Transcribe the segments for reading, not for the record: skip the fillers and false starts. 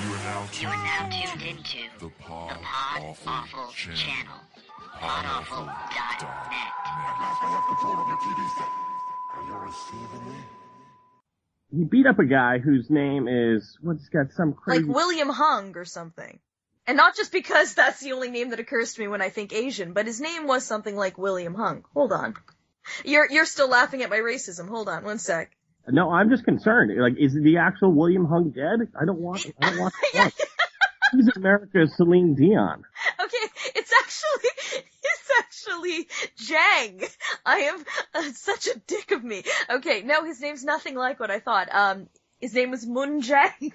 You are now tuned into the Pod Awful channel. PodAwful.net. He beat up a guy whose name is, what's got some crazy... Like William Hung or something. And not just because that's the only name that occurs to me when I think Asian, but his name was something like William Hung. Hold on. You're still laughing at my racism. Hold on, one sec. No, I'm just concerned. Like, is the actual William Hung dead? I don't want to. He's America's Celine Dion. Okay, it's actually Jang. I am such a dick of me. Okay, no, his name's nothing like what I thought. His name was Moon Jang.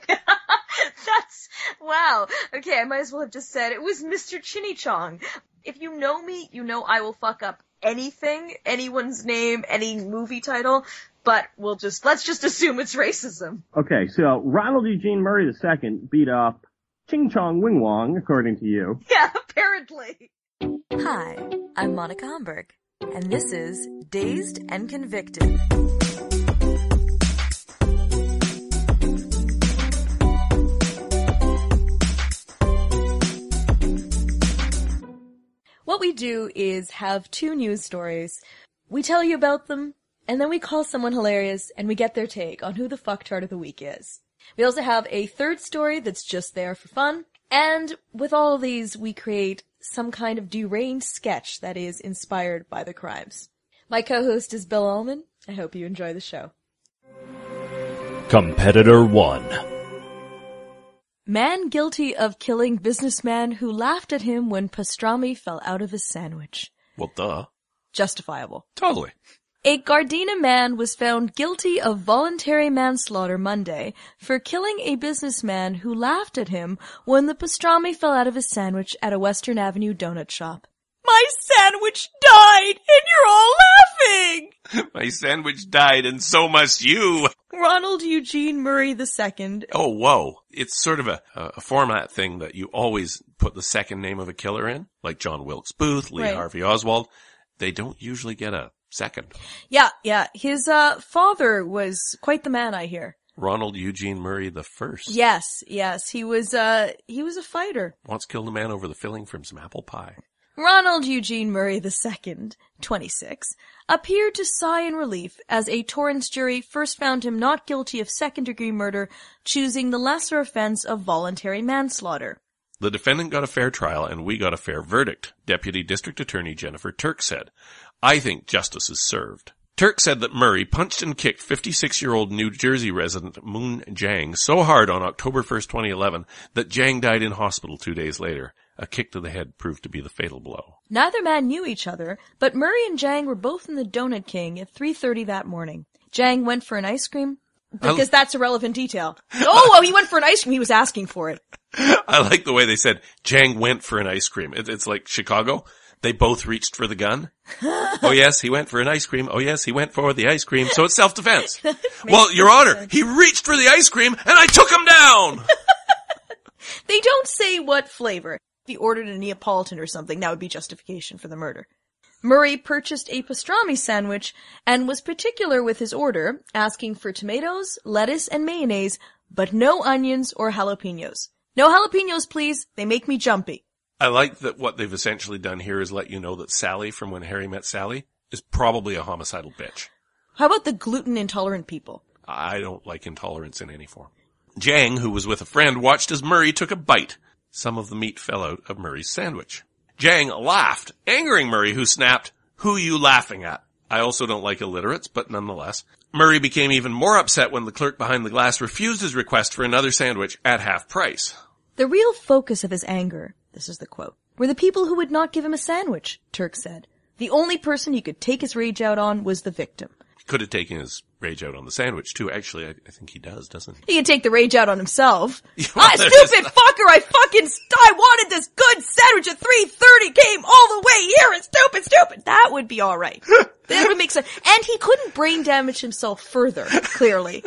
Wow. Okay, I might as well have just said it was Mr. Chinny Chong. If you know me, you know I will fuck up anything, anyone's name, any movie title, but let's just assume it's racism. Okay, so Ronald Eugene Murray II beat up Ching Chong Wing Wong, according to you. Yeah, apparently. Hi, I'm Monica Hamburg, and this is Dazed and Convicted. What we do is have two news stories. We tell you about them, and then we call someone hilarious, and we get their take on who the fucktard of the week is. We also have a third story that's just there for fun, and with all of these, we create some kind of deranged sketch that is inspired by the crimes. My co-host is Bill Ullman. I hope you enjoy the show. Competitor 1. Man guilty of killing businessman who laughed at him when pastrami fell out of his sandwich. Well, duh. Justifiable. Totally. A Gardena man was found guilty of voluntary manslaughter Monday for killing a businessman who laughed at him when the pastrami fell out of his sandwich at a Western Avenue donut shop. My sandwich died, and you're all laughing! My sandwich died, and so must you! Ronald Eugene Murray II. Oh, whoa. It's sort of a format thing that you always put the second name of a killer in, like John Wilkes Booth, Lee Harvey Oswald. They don't usually get a second. Yeah. His father was quite the man, I hear. Ronald Eugene Murray I. Yes. He was a fighter. Once killed a man over the filling from some apple pie. Ronald Eugene Murray II, 26, appeared to sigh in relief as a Torrance jury first found him not guilty of second-degree murder, choosing the lesser offense of voluntary manslaughter. The defendant got a fair trial and we got a fair verdict, Deputy District Attorney Jennifer Turk said. I think justice is served. Turk said that Murray punched and kicked 56-year-old New Jersey resident Moon Jang so hard on October 1st, 2011, that Jang died in hospital 2 days later. A kick to the head proved to be the fatal blow. Neither man knew each other, but Murray and Jang were both in the Donut King at 3:30 that morning. Jang went for an ice cream, because that's a relevant detail. Oh, he went for an ice cream. He was asking for it. I like the way they said, Jang went for an ice cream. It's like Chicago. They both reached for the gun. Oh, yes, he went for an ice cream. Oh, yes, he went for the ice cream. So it's self-defense. Well, Your Honor, he reached for the ice cream, and I took him down! They don't say what flavor. If he ordered a Neapolitan or something, that would be justification for the murder. Murray purchased a pastrami sandwich and was particular with his order, asking for tomatoes, lettuce, and mayonnaise, but no onions or jalapenos. No jalapenos, please. They make me jumpy. I like that what they've essentially done here is let you know that Sally from When Harry Met Sally is probably a homicidal bitch. How about the gluten-intolerant people? I don't like intolerance in any form. Jang, who was with a friend, watched as Murray took a bite. Some of the meat fell out of Murray's sandwich. Jang laughed, angering Murray, who snapped, "Who you laughing at?" I also don't like illiterates, but nonetheless. Murray became even more upset when the clerk behind the glass refused his request for another sandwich at half price. The real focus of his anger, this is the quote, were the people who would not give him a sandwich, Turk said. The only person he could take his rage out on was the victim. He could have taken his rage out on the sandwich, too. Actually, I think he does, doesn't he? He can take the rage out on himself. Stupid fucker! I wanted this good sandwich at 3:30, came all the way here, and stupid! That would be alright. That would make sense. And he couldn't brain damage himself further, clearly.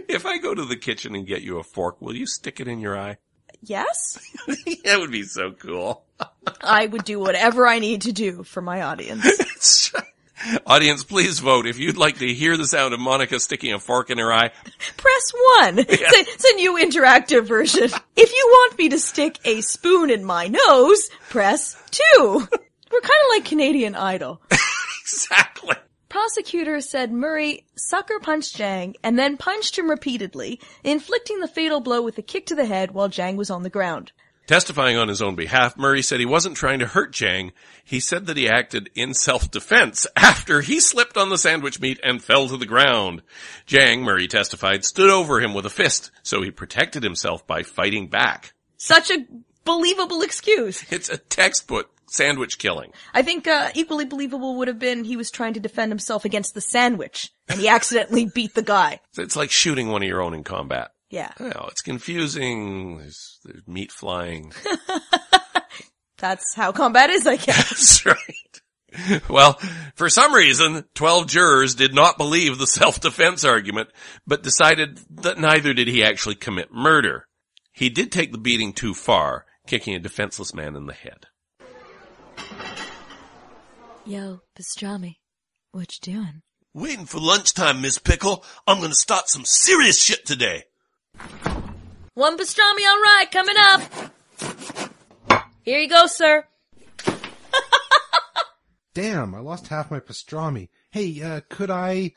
If I go to the kitchen and get you a fork, will you stick it in your eye? Yes? That would be so cool. I would do whatever I need to do for my audience. Audience, please vote. If you'd like to hear the sound of Monica sticking a fork in her eye, press 1. It's a new interactive version. If you want me to stick a spoon in my nose, press 2. We're kind of like Canadian Idol. Exactly. Prosecutor said Murray sucker punched Jang and then punched him repeatedly, inflicting the fatal blow with a kick to the head while Jang was on the ground. Testifying on his own behalf, Murray said he wasn't trying to hurt Jang. He said that he acted in self-defense after he slipped on the sandwich meat and fell to the ground. Jang, Murray testified, stood over him with a fist, so he protected himself by fighting back. Such a believable excuse. It's a textbook sandwich killing. I think equally believable would have been he was trying to defend himself against the sandwich, and he accidentally beat the guy. It's like shooting one of your own in combat. Yeah. Oh, it's confusing. There's meat flying. That's how combat is, I guess. That's right. Well, for some reason, 12 jurors did not believe the self-defense argument, but decided that neither did he actually commit murder. He did take the beating too far, kicking a defenseless man in the head. Yo, pastrami, what you doing? Waiting for lunchtime, Miss Pickle. I'm gonna start some serious shit today. 1 pastrami, all right, coming up. Here you go, sir. Damn, I lost half my pastrami. Hey, could I...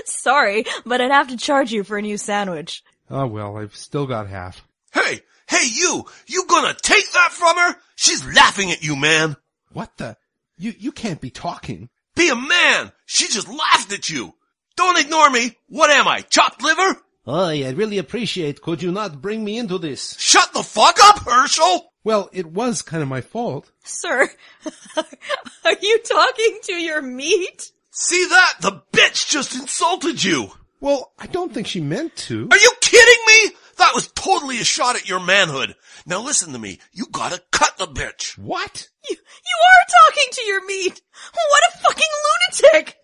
Sorry, but I'd have to charge you for a new sandwich. Oh, well, I've still got half. Hey, you gonna take that from her? She's laughing at you, man. What the... You can't be talking. Be a man. She just laughed at you. Don't ignore me. What am I, chopped liver? I really appreciate. Could you not bring me into this? Shut the fuck up, Herschel! Well, it was kind of my fault. Sir, are you talking to your meat? See that? The bitch just insulted you. Well, I don't think she meant to. Are you kidding me? That was totally a shot at your manhood. Now listen to me. You gotta cut the bitch. What? You are talking to your meat. What a fucking lunatic.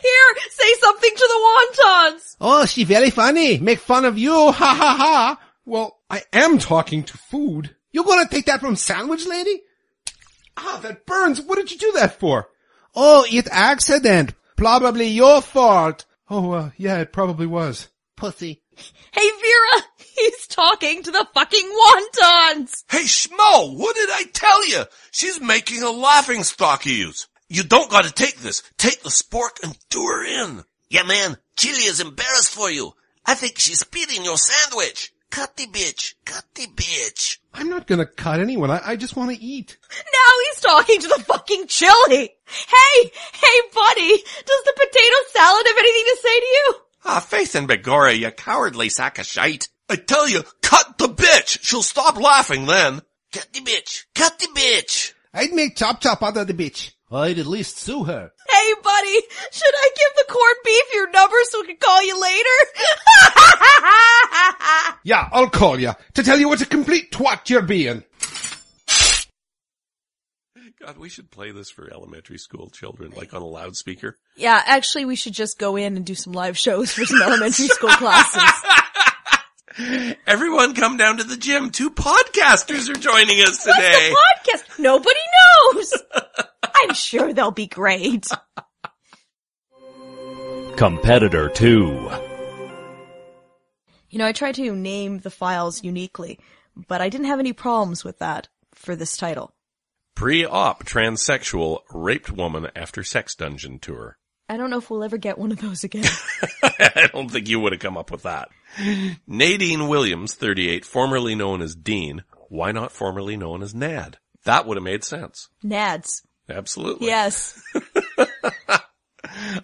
Here, say something to the wontons. Oh, she very funny. Make fun of you. Ha ha ha. Well, I am talking to food. You gonna take that from sandwich lady? Ah, that burns. What did you do that for? Oh, it accident. Probably your fault. Oh, yeah, it probably was. Pussy. Hey, Vera, he's talking to the fucking wontons. Hey, Schmo, what did I tell you? She's making a laughing stock of you. You don't gotta take this. Take the spork and do her in. Yeah, man, Chili is embarrassed for you. I think she's spitting your sandwich. Cut the bitch. Cut the bitch. I'm not gonna cut anyone. I just want to eat. Now he's talking to the fucking chili. Hey, buddy, does the potato salad have anything to say to you? Ah, faith in Begorra, you cowardly sack of shite. I tell you, cut the bitch. She'll stop laughing then. Cut the bitch. Cut the bitch. I'd make chop out of the bitch. I'd at least sue her. Hey, buddy, should I give the corned beef your number so we can call you later? Yeah, I'll call you to tell you what a complete twat you're being. God, we should play this for elementary school children, like on a loudspeaker. Yeah, actually, we should just go in and do some live shows for some elementary school classes. Everyone come down to the gym. 2 podcasters are joining us today. What's the podcast? Nobody knows. I'm sure they'll be great. Competitor 2. You know, I tried to name the files uniquely, but I didn't have any problems with that for this title. Pre-op transsexual raped woman after sex dungeon tour. I don't know if we'll ever get one of those again. I don't think you would have come up with that. Nadine Williams, 38, formerly known as Dean. Why not formerly known as Nad? That would have made sense. Nads. Absolutely. Yes.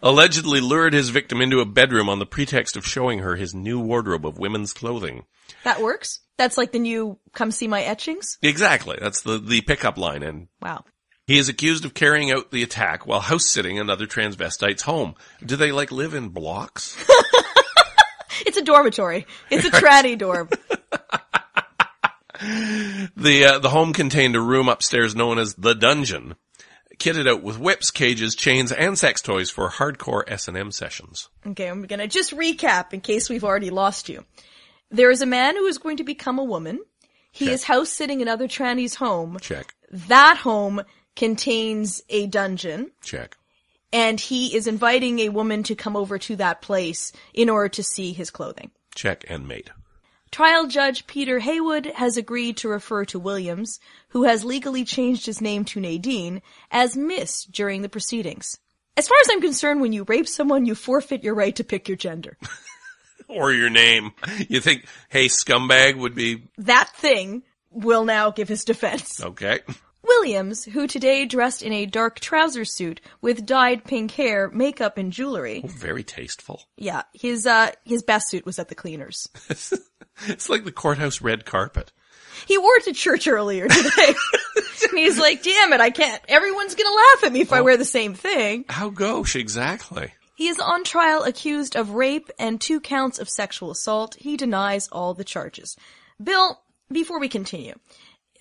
Allegedly lured his victim into a bedroom on the pretext of showing her his new wardrobe of women's clothing. That works? That's like the new come see my etchings? Exactly. That's the pickup line. And wow. He is accused of carrying out the attack while house-sitting another transvestite's home. Do they, live in blocks? It's a dormitory. It's a tranny dorm. The home contained a room upstairs known as the dungeon, kitted out with whips, cages, chains, and sex toys for hardcore S&M sessions. Okay, I'm gonna just recap in case we've already lost you. There is a man who is going to become a woman. He is house-sitting another tranny's home. Check. That home contains a dungeon. Check. And he is inviting a woman to come over to that place in order to see his clothing. Check and mate. Trial Judge Peter Haywood has agreed to refer to Williams, who has legally changed his name to Nadine, as Miss during the proceedings. As far as I'm concerned, when you rape someone, you forfeit your right to pick your gender. Or your name. You think, hey, scumbag would be... That thing will now give his defense. Okay. Williams, who today dressed in a dark trouser suit with dyed pink hair, makeup, and jewelry. Oh, very tasteful. Yeah, his best suit was at the cleaners. It's like the courthouse red carpet. He wore it to church earlier today. And he's like, damn it, I can't. Everyone's gonna laugh at me if I wear the same thing. How gauche, exactly. He is on trial accused of rape and 2 counts of sexual assault. He denies all the charges. Bill, before we continue,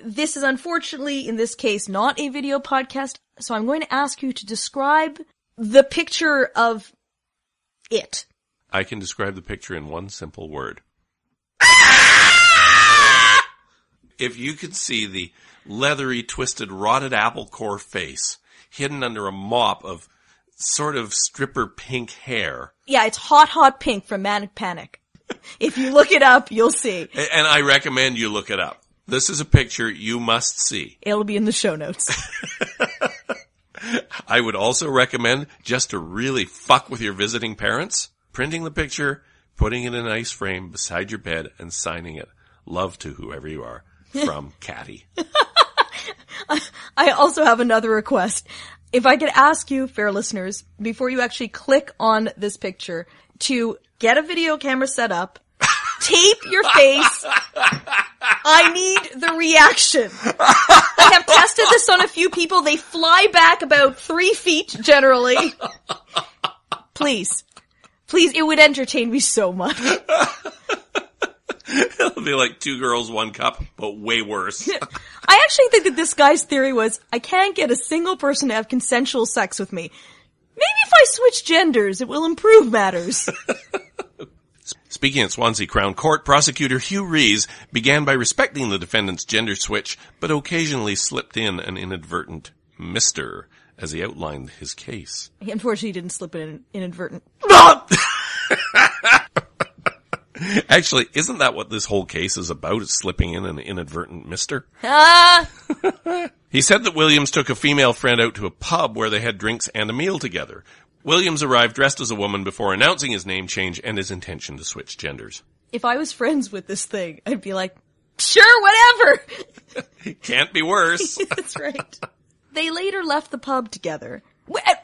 this is unfortunately, in this case, not a video podcast, so I'm going to ask you to describe the picture of it. I can describe the picture in one simple word. If you could see the leathery, twisted, rotted apple core face hidden under a mop of sort of stripper pink hair. Yeah, it's hot, hot pink from Manic Panic. If you look it up, you'll see. And I recommend you look it up. This is a picture you must see. It'll be in the show notes. I would also recommend, just to really fuck with your visiting parents, printing the picture, putting it in a nice frame beside your bed, and signing it. Love to whoever you are. From Catty. I also have another request. If I could ask you, fair listeners, before you actually click on this picture, to get a video camera set up, tape your face. I need the reaction. I have tested this on a few people. They fly back about 3 feet, generally. Please. Please, it would entertain me so much. It'll be like 2 girls, 1 cup, but way worse. I actually think that this guy's theory was, I can't get a single person to have consensual sex with me. Maybe if I switch genders, it will improve matters. Speaking at Swansea Crown Court, prosecutor Hugh Rees began by respecting the defendant's gender switch, but occasionally slipped in an inadvertent Mr. as he outlined his case. He unfortunately didn't slip in an inadvertent. Actually, isn't that what this whole case is about, is slipping in an inadvertent Mr.? He said that Williams took a female friend out to a pub where they had drinks and a meal together. Williams arrived dressed as a woman before announcing his name change and his intention to switch genders. If I was friends with this thing, I'd be like, sure, whatever! Can't be worse. That's right. They later left the pub together.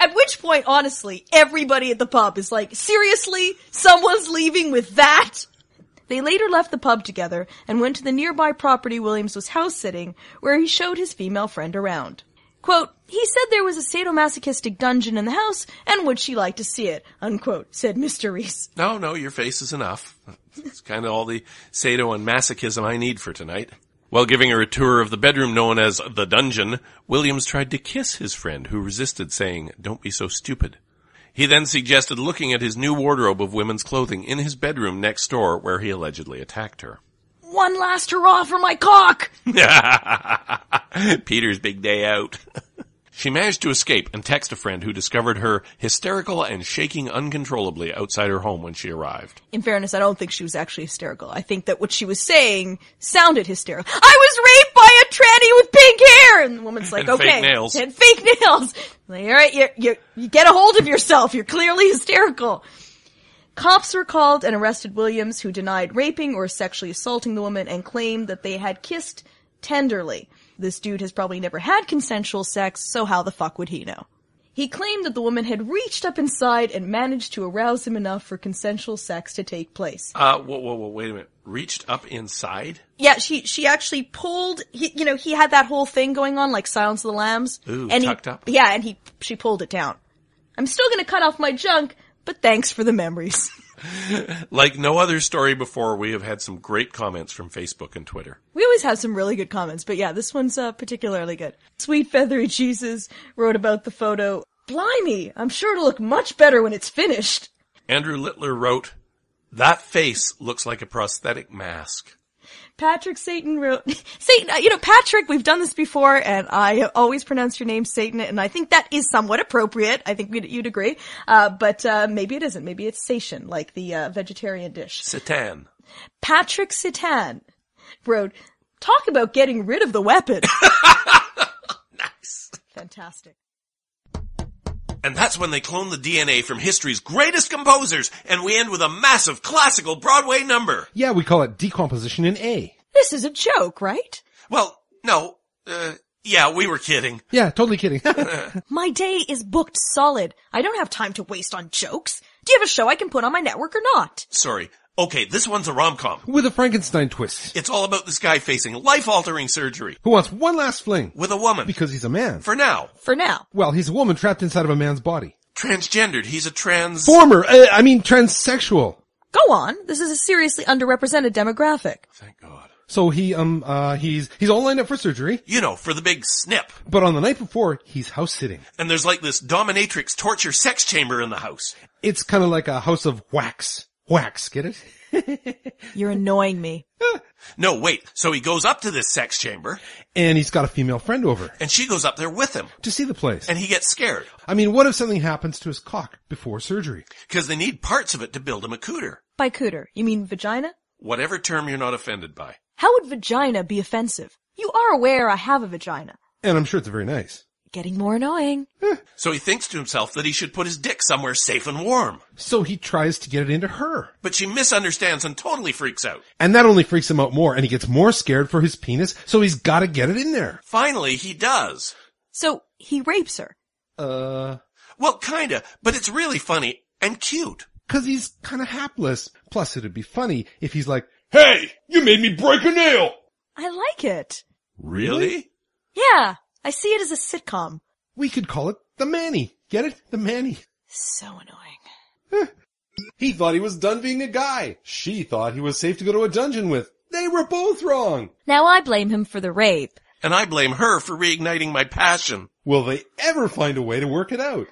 At which point, honestly, everybody at the pub is like, seriously? Someone's leaving with that? They later left the pub together and went to the nearby property Williams was house-sitting, where he showed his female friend around. Quote, he said there was a sadomasochistic dungeon in the house, and would she like to see it, unquote, said Mr. Rees. No, your face is enough. It's kind of all the sado and masochism I need for tonight. While giving her a tour of the bedroom known as the dungeon, Williams tried to kiss his friend, who resisted, saying, "Don't be so stupid." He then suggested looking at his new wardrobe of women's clothing in his bedroom next door, where he allegedly attacked her. One last hurrah for my cock! Peter's big day out. She managed to escape and text a friend who discovered her hysterical and shaking uncontrollably outside her home when she arrived. In fairness, I don't think she was actually hysterical. I think that what she was saying sounded hysterical. I was raped by a tranny with pink hair! And the woman's like, and okay. Fake nails. And fake nails. Like, alright, you get a hold of yourself. You're clearly hysterical. Cops were called and arrested Williams, who denied raping or sexually assaulting the woman and claimed that they had kissed tenderly. This dude has probably never had consensual sex, so how the fuck would he know? He claimed that the woman had reached up inside and managed to arouse him enough for consensual sex to take place. Whoa, wait a minute. Reached up inside? Yeah, she actually pulled, he had that whole thing going on, like Silence of the Lambs. Ooh, and tucked up? Yeah, and she pulled it down. I'm still gonna cut off my junk, but thanks for the memories. Like no other story before, we have had some great comments from Facebook and Twitter. We always have some really good comments, but yeah, this one's particularly good. Sweet Feathery Jesus wrote about the photo. Blimey, I'm sure it'll look much better when it's finished. Andrew Littler wrote, that face looks like a prosthetic mask. Patrick Satan wrote, Satan, Patrick, we've done this before, and I always pronounce your name Satan, and I think that is somewhat appropriate. I think you'd agree. But maybe it isn't. Maybe it's Satan, like the vegetarian dish. Satan. Patrick Satan wrote, talk about getting rid of the weapon. Nice. Fantastic. And that's when they clone the DNA from history's greatest composers, and we end with a massive classical Broadway number. Yeah, we call it decomposition in A. This is a joke, right? Well, no. Yeah, we were kidding. Yeah, totally kidding. My day is booked solid. I don't have time to waste on jokes. Do you have a show I can put on my network or not? Sorry. Okay, this one's a rom-com. With a Frankenstein twist. It's all about this guy facing life-altering surgery. Who wants one last fling. With a woman. Because he's a man. For now. For now. Well, he's a woman trapped inside of a man's body. Transgendered. He's a transsexual. Go on. This is a seriously underrepresented demographic. Thank God. So he's all lined up for surgery. You know, for the big snip. But on the night before, he's house sitting. And there's like this dominatrix torture sex chamber in the house. It's kind of like a house of wax. Wax, get it? You're annoying me. No, wait. So he goes up to this sex chamber. And he's got a female friend over. And she goes up there with him. To see the place. And he gets scared. I mean, what if something happens to his cock before surgery? Because they need parts of it to build him a cooter. By cooter, you mean vagina? Whatever term you're not offended by. How would vagina be offensive? You are aware I have a vagina. And I'm sure it's very nice. Getting more annoying. So he thinks to himself that he should put his dick somewhere safe and warm. So he tries to get it into her. But she misunderstands and totally freaks out. And that only freaks him out more, and he gets more scared for his penis, so he's gotta get it in there. Finally, he does. So he rapes her. Well, kinda, but it's really funny and cute. 'Cause he's kinda hapless. Plus, it'd be funny if he's like, hey, you made me break a nail! I like it. Really? Yeah. I see it as a sitcom. We could call it The Manny. Get it? The Manny. So annoying. He thought he was done being a guy. She thought he was safe to go to a dungeon with. They were both wrong. Now I blame him for the rape. And I blame her for reigniting my passion. Will they ever find a way to work it out?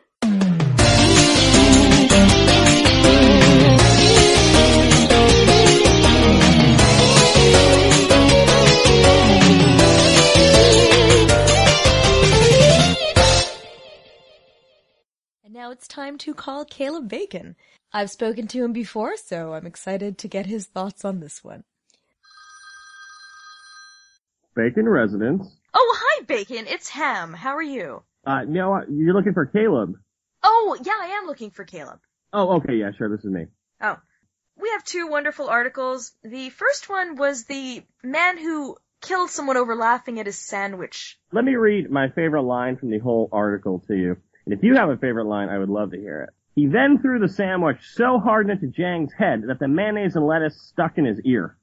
Now it's time to call Caleb Bacon. I've spoken to him before, so I'm excited to get his thoughts on this one. Bacon residence. Oh, hi, Bacon. It's Ham. How are you? No, you're looking for Caleb. Oh, yeah, I am looking for Caleb. Oh, okay, yeah, sure, this is me. Oh. We have two wonderful articles. The first one was the man who killed someone over laughing at his sandwich. Let me read my favorite line from the whole article to you. And if you have a favorite line, I would love to hear it. He then threw the sandwich so hard into Jang's head that the mayonnaise and lettuce stuck in his ear.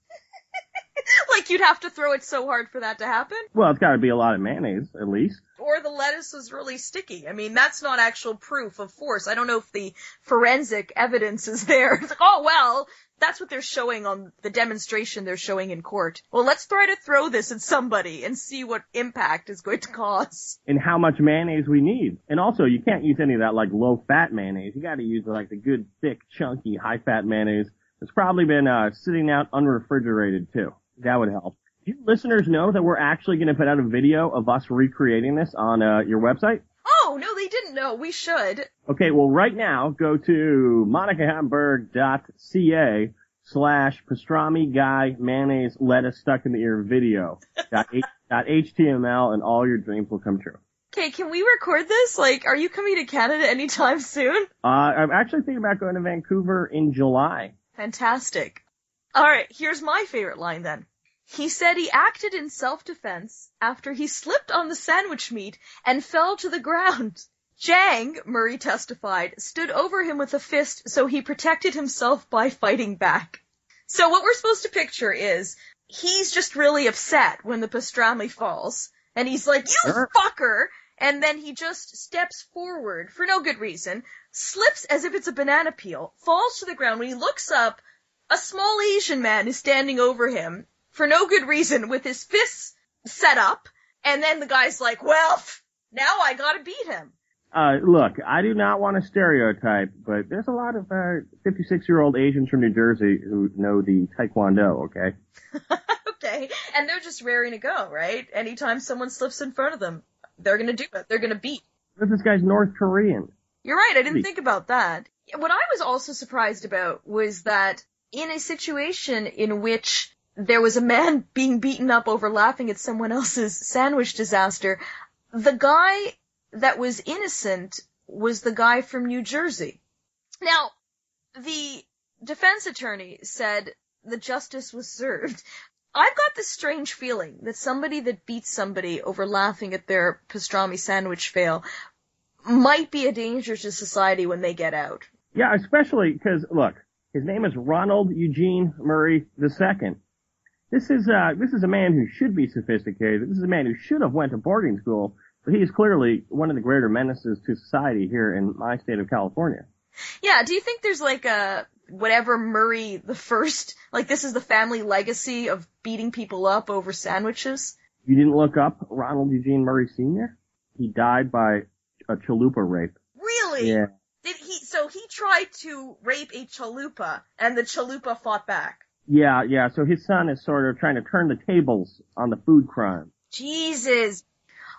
Like you'd have to throw it so hard for that to happen? Well, it's gotta be a lot of mayonnaise, at least. Or the lettuce was really sticky. I mean, that's not actual proof of force. I don't know if the forensic evidence is there. It's like, oh, well, that's what they're showing on the demonstration they're showing in court. Well, let's try to throw this at somebody and see what impact it's going to cause. And how much mayonnaise we need. And also, you can't use any of that, like, low-fat mayonnaise. You gotta use, like, the good, thick, chunky, high-fat mayonnaise. It's probably been, sitting out unrefrigerated, too. That would help. Do you listeners know that we're actually gonna put out a video of us recreating this on, your website? Oh, no, they didn't know. We should. Okay, well, right now, go to monicahamburg.ca/pastrami guy mayonnaise lettuce stuck in the ear video .html and all your dreams will come true. Okay, can we record this? Like, are you coming to Canada anytime soon? I'm actually thinking about going to Vancouver in July. Fantastic. Alright, here's my favorite line then. He said he acted in self-defense after he slipped on the sandwich meat and fell to the ground. Jang, Murray testified, stood over him with a fist so he protected himself by fighting back. So what we're supposed to picture is, he's just really upset when the pastrami falls, and he's like, you fucker! And then he just steps forward, for no good reason, slips as if it's a banana peel, falls to the ground. When he looks up, a small Asian man is standing over him, for no good reason, with his fists set up, and then the guy's like, well, now I gotta beat him. Look, I do not want to stereotype, but there's a lot of 56-year-old Asians from New Jersey who know the Taekwondo, okay? okay? And they're just raring to go, right? Anytime someone slips in front of them, they're gonna do it. They're gonna beat. This guy's North Korean. You're right, I didn't think about that. What I was also surprised about was that in a situation in which there was a man being beaten up over laughing at someone else's sandwich disaster, the guy that was innocent was the guy from New Jersey. Now, the defense attorney said the justice was served. I've got this strange feeling that somebody that beats somebody over laughing at their pastrami sandwich fail might be a danger to society when they get out. Yeah, especially because, look, his name is Ronald Eugene Murray II. This is a man who should be sophisticated. This is a man who should have went to boarding school, but he is clearly one of the greater menaces to society here in my state of California. Yeah, do you think there's like a whatever Murray the First, like this is the family legacy of beating people up over sandwiches? You didn't look up Ronald Eugene Murray Sr.? He died by a chalupa rape. Really? Yeah. So he tried to rape a chalupa, and the chalupa fought back. Yeah, so his son is sort of trying to turn the tables on the food crime. Jesus.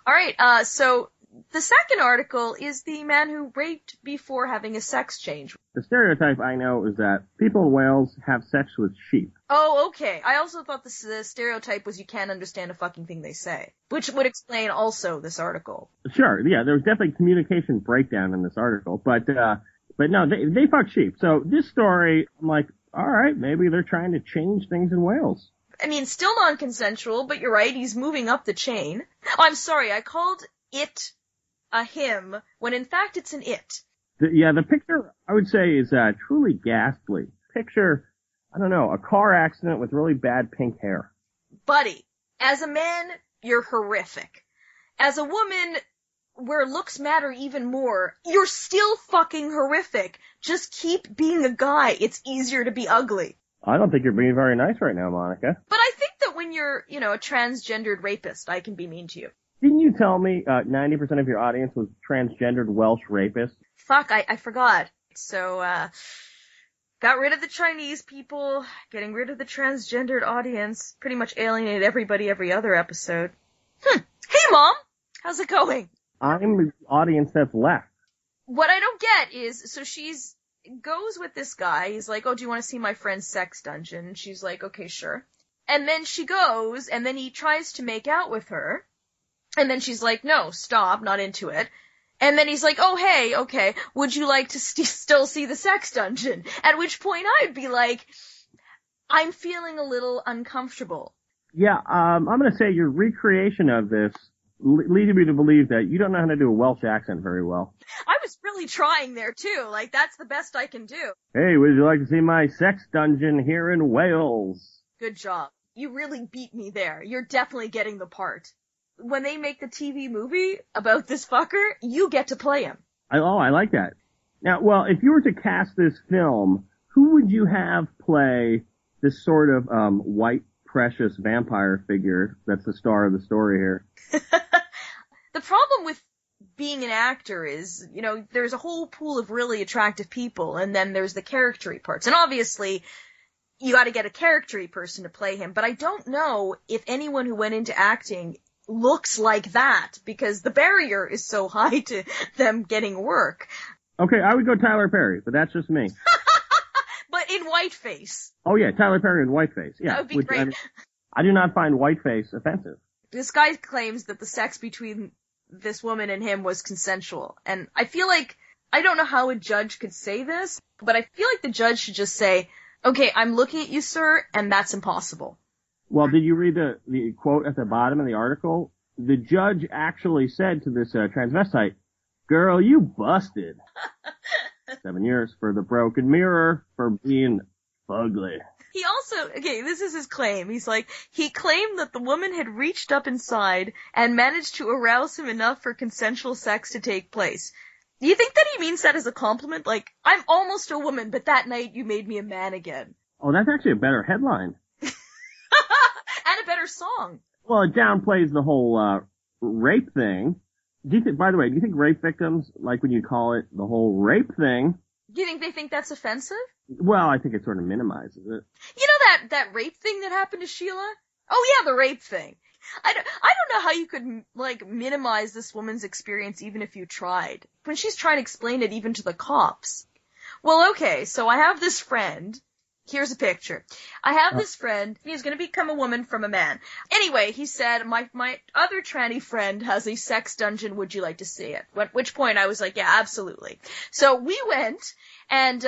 Alright, so the second article is the man who raped before having a sex change. The stereotype I know is that people in Wales have sex with sheep. Oh, okay. I also thought the stereotype was you can't understand a fucking thing they say, which would explain also this article. Sure, yeah, there was definitely communication breakdown in this article, but no, they fuck sheep. So this story, I'm like, alright, maybe they're trying to change things in Wales. I mean, still non-consensual, but you're right, he's moving up the chain. Oh, I'm sorry, I called it a him, when in fact it's an it. The picture, I would say, is truly ghastly. Picture, I don't know, a car accident with really bad pink hair. Buddy, as a man, you're horrific. As a woman, where looks matter even more, you're still fucking horrific. Just keep being a guy. It's easier to be ugly. I don't think you're being very nice right now, Monica. But I think that when you're, a transgendered rapist, I can be mean to you. Didn't you tell me 90% of your audience was transgendered Welsh rapists? Fuck, I forgot. So, got rid of the Chinese people, getting rid of the transgendered audience, pretty much alienated everybody every other episode. Hey Mom! How's it going? I'm the audience that's left. What I don't get is, so she's goes with this guy, he's like, oh, do you want to see my friend's sex dungeon? And she's like, okay, sure. And then she goes, and then he tries to make out with her, and then she's like, no, stop, not into it. And then he's like, oh, hey, okay, would you like to still see the sex dungeon? At which point I'd be like, I'm feeling a little uncomfortable. Yeah, I'm gonna say your recreation of this leading me to believe that you don't know how to do a Welsh accent very well. I was really trying there too, like that's the best I can do. Hey, would you like to see my sex dungeon here in Wales? Good job. You really beat me there. You're definitely getting the part. When they make the TV movie about this fucker, you get to play him. I like that. Now, well, if you were to cast this film, who would you have play this sort of white precious vampire figure that's the star of the story here? The problem with being an actor is, there's a whole pool of really attractive people, and then there's the character-y parts. And obviously, you gotta get a character-y person to play him, but I don't know if anyone who went into acting looks like that, because the barrier is so high to them getting work. Okay, I would go Tyler Perry, but that's just me. But in whiteface. Oh yeah, Tyler Perry in whiteface. Yeah, that would be great. I do not find whiteface offensive. This guy claims that the sex between this woman and him was consensual. And I feel like, I don't know how a judge could say this, but I feel like the judge should just say, okay, I'm looking at you, sir, and that's impossible. Well, did you read the quote at the bottom of the article? The judge actually said to this transvestite, girl, you busted. 7 years for the broken mirror for being ugly. He also, okay, this is his claim. He's like, he claimed that the woman had reached up inside and managed to arouse him enough for consensual sex to take place. Do you think that he means that as a compliment? Like, I'm almost a woman, but that night you made me a man again. Oh, that's actually a better headline. And a better song. Well, it downplays the whole rape thing. By the way, do you think rape victims like when you call it the whole rape thing? Do you think they think that's offensive? Well, I think it sort of minimizes it. You know that rape thing that happened to Sheila? Oh yeah, the rape thing. I don't know how you could, like, minimize this woman's experience even if you tried. When she's trying to explain it even to the cops. Well, okay, so I have this friend. Here's a picture. I have this friend. He's going to become a woman from a man. Anyway, he said, my other tranny friend has a sex dungeon. Would you like to see it? At which point I was like, yeah, absolutely. So we went, and,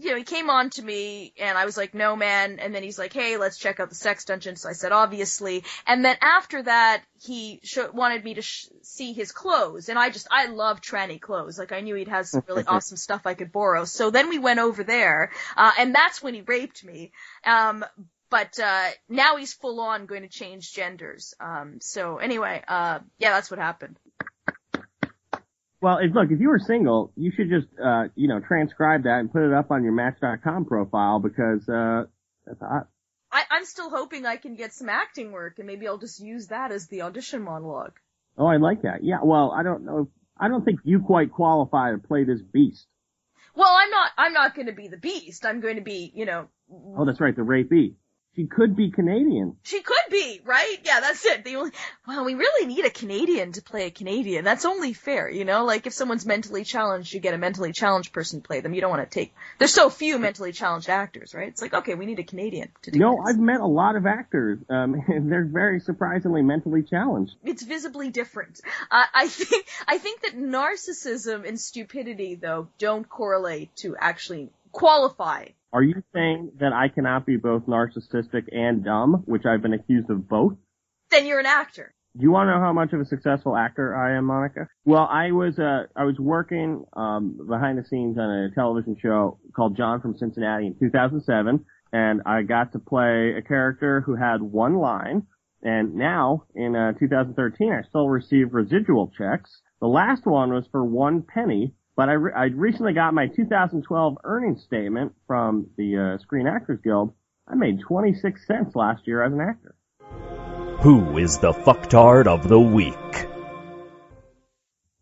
he came on to me, and I was like, no, man. And then he's like, hey, let's check out the sex dungeon. So I said, obviously. And then after that, he wanted me to see his clothes. And I love tranny clothes. Like, I knew he'd have some really awesome stuff I could borrow. So then we went over there, and that's when he raped me. But now he's full on going to change genders. So anyway, yeah, that's what happened. Well, look, if you were single, you should just, transcribe that and put it up on your Match.com profile because, that's hot. I'm still hoping I can get some acting work, and maybe I'll just use that as the audition monologue. Oh, I like that. Yeah, well, I don't know. I don't think you quite qualify to play this beast. Well, I'm not going to be the beast. I'm going to be, Oh, that's right, the rapee. She could be Canadian. She could be, right? Yeah, that's it. We really need a Canadian to play a Canadian. That's only fair, Like, if someone's mentally challenged, you get a mentally challenged person to play them. You don't want to there's so few mentally challenged actors, right? It's like, okay, we need a Canadian to do this. No, I've met a lot of actors. They're very surprisingly mentally challenged. It's visibly different. I think that narcissism and stupidity, though, don't correlate to actually qualify. Are you saying that I cannot be both narcissistic and dumb, which I've been accused of both? Then you're an actor. Do you want to know how much of a successful actor I am, Monica? Well, I was working behind the scenes on a television show called John from Cincinnati in 2007, and I got to play a character who had one line, and now, in 2013, I still receive residual checks. The last one was for 1 penny, but I recently got my 2012 earnings statement from the Screen Actors Guild. I made 26 cents last year as an actor. Who is the fucktard of the week?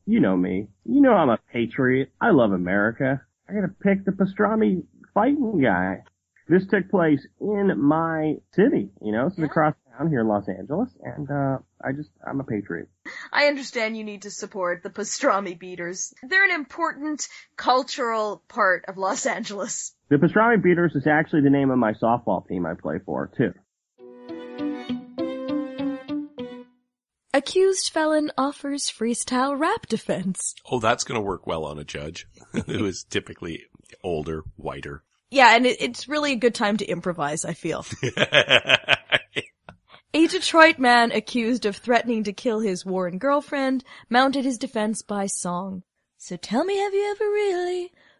You know me. You know I'm a patriot. I love America. I gotta pick the pastrami fighting guy. This took place in my city, This is across town here in Los Angeles, and I'm a patriot. I understand you need to support the pastrami beaters. They're an important cultural part of Los Angeles. The pastrami beaters is actually the name of my softball team I play for, too. Accused felon offers freestyle rap defense. Oh, that's going to work well on a judge who is typically older, whiter. Yeah, and it's really a good time to improvise, I feel. A Detroit man accused of threatening to kill his Warren girlfriend mounted his defense by song. So tell me, have you ever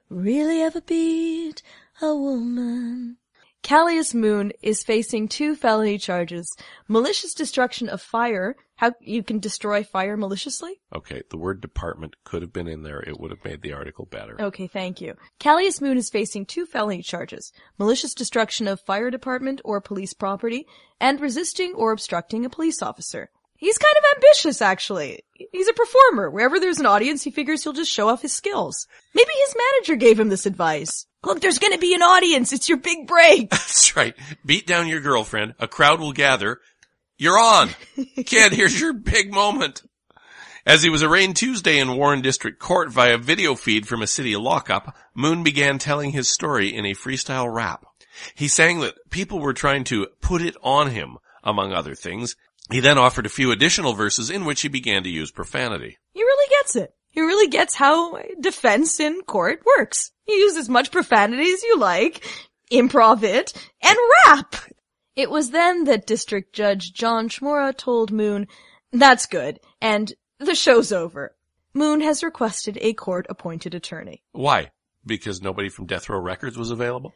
really ever beat a woman? Callius Moon is facing 2 felony charges. Malicious destruction of fire. How you can destroy fire maliciously? Okay, the word department could have been in there. It would have made the article better. Okay, thank you. Callius Moon is facing 2 felony charges. Malicious destruction of fire department or police property, and resisting or obstructing a police officer. He's kind of ambitious, actually. He's a performer. Wherever there's an audience, he figures he'll just show off his skills. Maybe his manager gave him this advice. Look, there's gonna be an audience. It's your big break. That's right. Beat down your girlfriend. A crowd will gather. You're on. Kid, here's your big moment. As he was arraigned Tuesday in Warren District Court via video feed from a city lockup, Moon began telling his story in a freestyle rap. He sang that people were trying to put it on him, among other things. He then offered a few additional verses in which he began to use profanity. He really gets it. He really gets how defense in court works. You use as much profanity as you like, improv it, and rap. It was then that District Judge John Schmora told Moon, "That's good, and the show's over." Moon has requested a court-appointed attorney. Why? Because nobody from Death Row Records was available?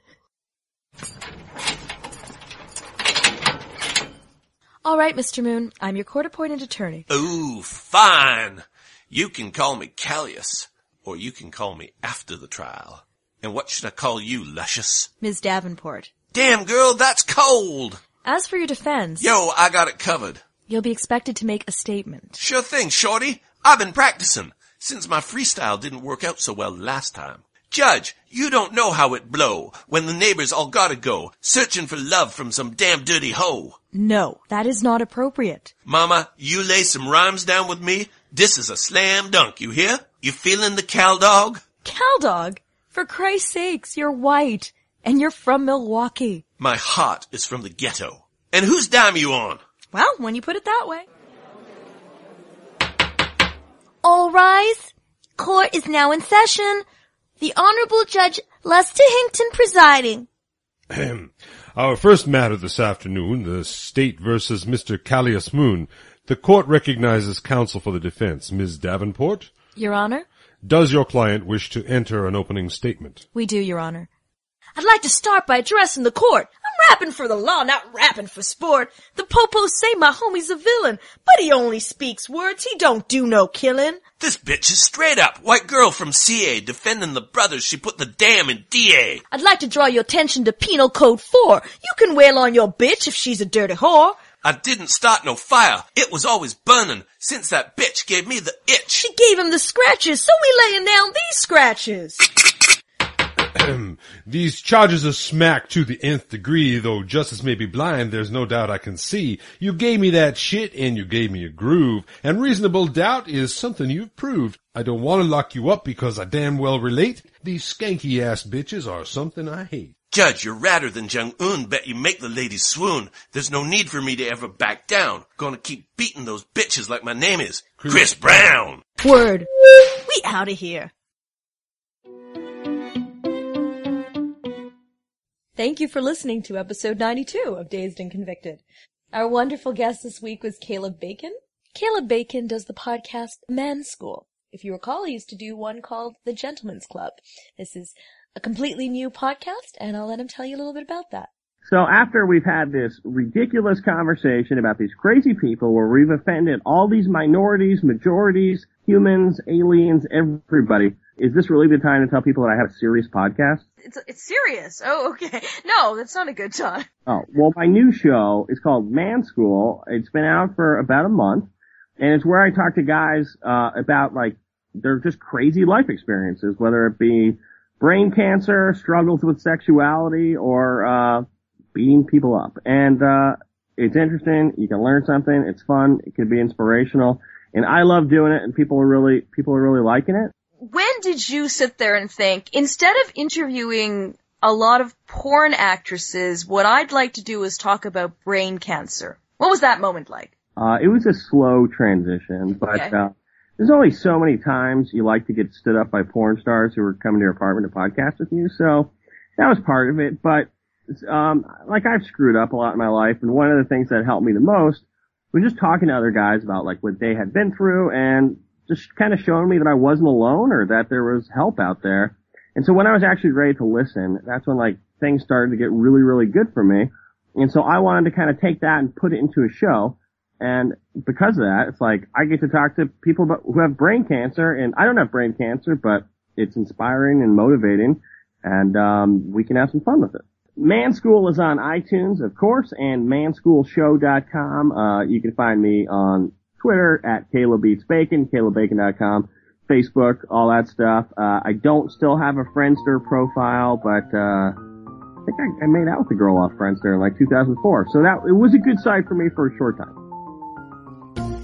All right, Mr. Moon, I'm your court-appointed attorney. Ooh, fine. You can call me Callius, or you can call me after the trial. And what should I call you, Luscious? Ms. Davenport. Damn, girl, that's cold. As for your defense... Yo, I got it covered. You'll be expected to make a statement. Sure thing, shorty. I've been practicing, since my freestyle didn't work out so well last time. Judge, you don't know how it blow when the neighbors all gotta go, searching for love from some damn dirty hoe. No, that is not appropriate. Mama, you lay some rhymes down with me. This is a slam dunk, you hear? You feeling the cow dog? Cow dog? For Christ's sakes, you're white. And you're from Milwaukee. My heart is from the ghetto. And whose dime you on? Well, when you put it that way. All rise. Court is now in session. The Honorable Judge Lester Hinkton presiding. Our first matter this afternoon, the State versus Mr. Callius Moon. The court recognizes counsel for the defense. Ms. Davenport? Your Honor? Does your client wish to enter an opening statement? We do, Your Honor. I'd like to start by addressing the court. I'm rapping for the law, not rapping for sport. The popos say my homie's a villain, but he only speaks words. He don't do no killing. This bitch is straight up. White girl from CA defending the brothers. She put the damn in DA. I'd like to draw your attention to Penal Code 4. You can wail on your bitch if she's a dirty whore. I didn't start no fire. It was always burning since that bitch gave me the itch. She gave him the scratches, so we laying down these scratches. These charges are smacked to the nth degree, though justice may be blind, there's no doubt I can see. You gave me that shit and you gave me a groove, and reasonable doubt is something you've proved. I don't want to lock you up because I damn well relate. These skanky ass bitches are something I hate. Judge, you're radder than Jung-un. Bet you make the ladies swoon. There's no need for me to ever back down. Gonna keep beating those bitches like my name is Chris Brown. Word. We out of here. Thank you for listening to episode 92 of Dazed and Convicted. Our wonderful guest this week was Caleb Bacon. Caleb Bacon does the podcast Man School. If you recall, he used to do one called The Gentleman's Club. This is a completely new podcast, and I'll let him tell you a little bit about that. So after we've had this ridiculous conversation about these crazy people where we've offended all these minorities, majorities, humans, aliens, everybody, is this really the time to tell people that I have a serious podcast? It's serious. Oh, okay. No, that's not a good time. Oh, well, my new show is called Man School. It's been out for about a month, and it's where I talk to guys about, like, their just crazy life experiences, whether it be brain cancer, struggles with sexuality, or beating people up. And it's interesting. You can learn something. It's fun. It can be inspirational. And I love doing it, and people are really liking it. When did you sit there and think, instead of interviewing a lot of porn actresses, what I'd like to do is talk about brain cancer? What was that moment like? It was a slow transition, but okay. There's only so many times you like to get stood up by porn stars who are coming to your apartment to podcast with you, so that was part of it. But like, I've screwed up a lot in my life, and one of the things that helped me the most was just talking to other guys about, like, what they had been through, and just kind of showing me that I wasn't alone, or that there was help out there. And so when I was actually ready to listen, that's when, like, things started to get really, really good for me. And so I wanted to kind of take that and put it into a show. And because of that, it's like I get to talk to people who have brain cancer, and I don't have brain cancer, but it's inspiring and motivating, and we can have some fun with it. Man School is on iTunes, of course, and manschoolshow.com. You can find me on Twitter at CalebBeatsBacon, CalebBacon.com, Facebook, all that stuff. I don't still have a Friendster profile, but I think I made out with a girl off Friendster in like 2004. So it was a good site for me for a short time.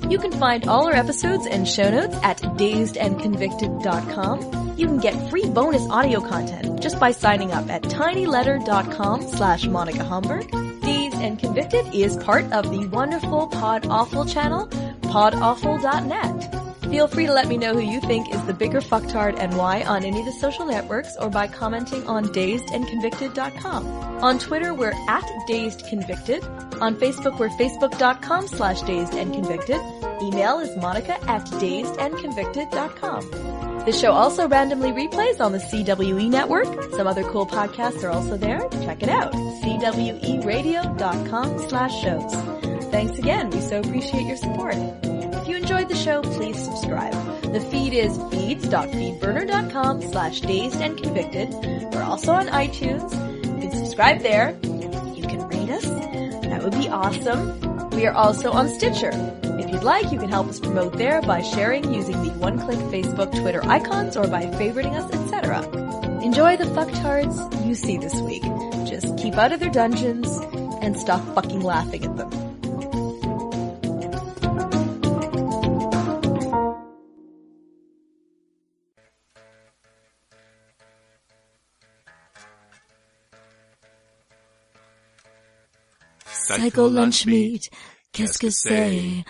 You can find all our episodes and show notes at dazedandconvicted.com. You can get free bonus audio content just by signing up at tinyletter.com/Monica Hamburg. Dazed and Convicted is part of the wonderful Pod Awful channel, podawful.net. Feel free to let me know who you think is the bigger fucktard and why on any of the social networks, or by commenting on dazedandconvicted.com. On Twitter, we're at dazedconvicted. On Facebook, we're facebook.com/dazedandconvicted. Email is monica@dazedandconvicted.com. This show also randomly replays on the CWE network. Some other cool podcasts are also there. Check it out. CWEradio.com/shows. Thanks again. We so appreciate your support. If you enjoyed the show, please subscribe. The feed is feeds.feedburner.com/dazedandconvicted. We're also on iTunes. You can subscribe there. You can rate us. That would be awesome. We are also on Stitcher. If you'd like, you can help us promote there by sharing using the one-click Facebook, Twitter icons, or by favoriting us, etc. Enjoy the fucktards you see this week. Just keep out of their dungeons and stop fucking laughing at them. Psycho lunch meat, qu'est-ce que c'est?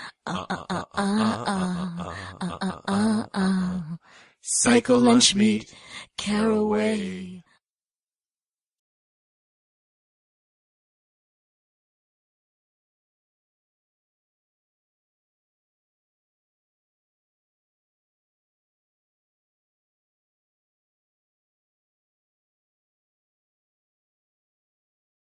Psycho lunch meat, caraway.